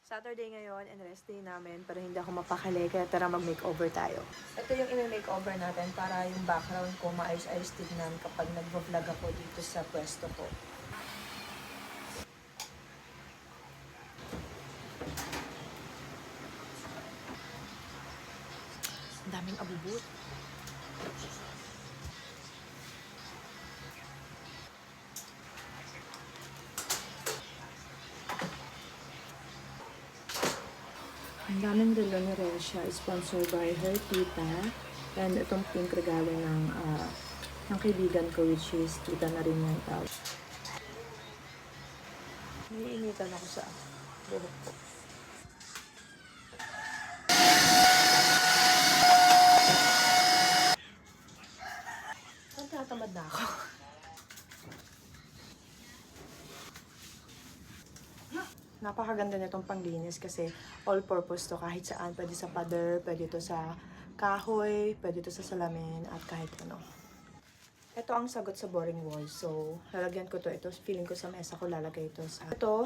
Saturday ngayon and rest day namin pero hindi ako mapakali kaya tara mag-makeover tayo. Ito yung i-makeover natin para yung background ko maayos-ayos tignan kapag nag-vlog ako dito sa pwesto ko. Ang daming abubot. Ang daming relo ni Resha, sponsored by her tita. And itong pink regalo ng kaibigan ko, which is tita na rin yung tao. Iniinitan ako sa buhok ko. Ang tatamad na ako. Napakaganda nitong panglinis kasi all-purpose to kahit saan. Pwede sa pader, pwede to sa kahoy, pwede to sa salamin, at kahit ano. Ito ang sagot sa boring wall. So, lalagyan ko to. Ito, feeling ko sa mesa ko lalagay ito sa... Ito,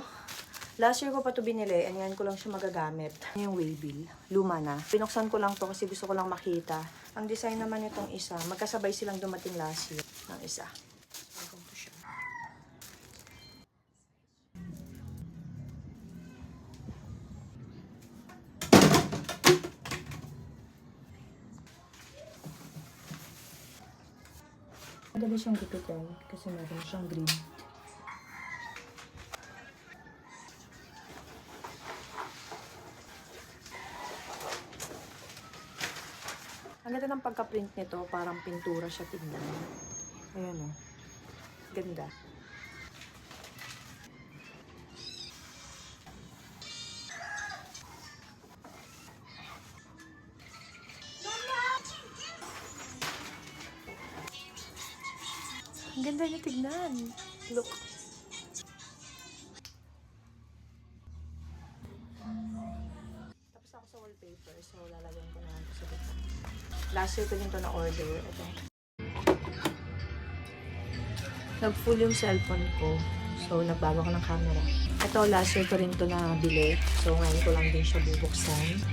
last year ko pa to binili and yan ko lang siya magagamit. Yung waybill. Luma na. Pinuksan ko lang to kasi gusto ko lang makita. Ang design naman itong isa, magkasabay silang dumating last year ng isa. So, ganito siya. Madali siyang gupitin kasi meron siyang green. Ang ganda ng pagka-print nito, parang pintura siya tignan. Ayan o. Ganda. Ang ganda niya tignan. Look. Tapos ako sa wallpaper, so lalagyan ko na ito sa bita. Last year ko din ito na-order. Ito. Nag-full yung cellphone ko. So, nagbago ko ng camera. Ito, last year ko rin ito nabili. So, ngayon ko lang din siya bubuksan.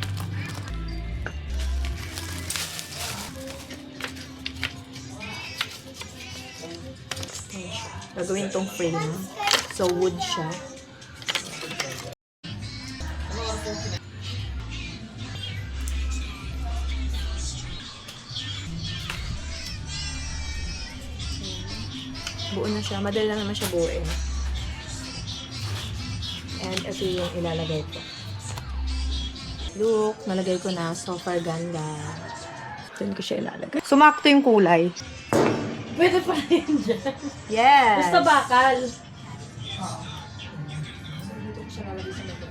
Gagawin tong frame. So, wood siya. Buo na siya. Madali lang naman siya buuin. And ito yung ilalagay ko. Look, nalagay ko na. So far, ganda. Doon ko siya ilalagay. Sumakto yung kulay. Pwede pa rin dyan. Yes! Basta bakal. Oo. So, dito ko siya lalagay sa mga.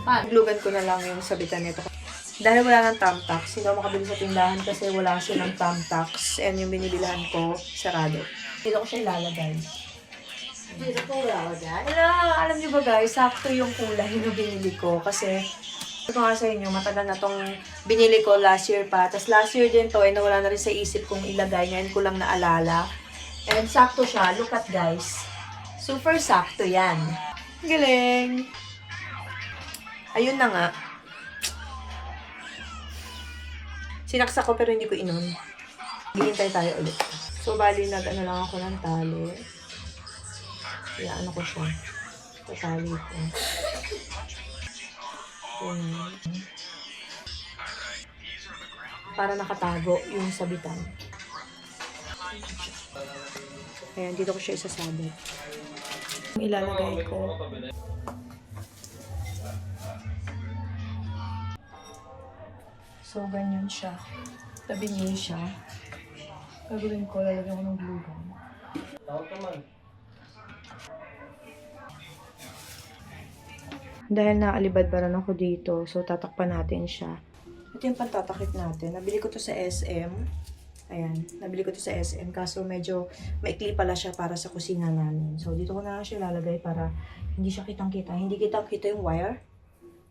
Paano? Lugan ko na lang yung sabitan nito. Dahil wala ng thumbtacks, hindi ako makabili sa tindahan kasi wala siya ng thumbtacks. And yung binibilihan ko, sarado. Dito ko siya ilalagay. Dito po wala ko dyan. Wala, alam niyo ba guys, sakto yung kulay na binili ko. Kasi, ito nga sa inyo, matagal na tong binili ko last year pa. Tapos last year din to, nawala na rin sa isip kong ilagay. Ngayon ko lang naalala. And sakto siya. Look at guys. Super sakto yan. Galing. Ayun na nga. Sinaksak ko pero hindi ko inon. Hihintay tayo ulit. So, bali nag-ano lang ako ng tali. Kaya ano ko siya. Tatali ko. Para nakatago yung sabitan. Ayan, dito ko siya isasabit. Ilalagay ko. So, ganyan siya. Tabi niya siya. Gagawin ko, lalagyan ko ng glue gun. Dahil naalibad-baran ako dito, so tatakpan natin siya. Ito yung pantatakip natin. Nabili ko to sa SM. Ayan, nabili ko to sa SM. Kaso medyo maikli pala siya para sa kusina namin. So, dito ko na lang siya lalagay para hindi siya kitang-kita. Hindi kitang-kita yung wire.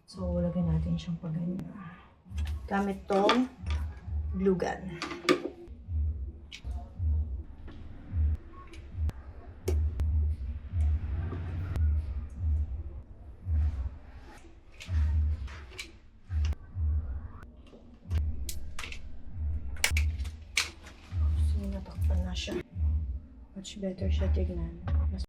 So, lagyan natin siyang pag-ganyan. Gamit tong glue gun. na siya. Much better siya tignan.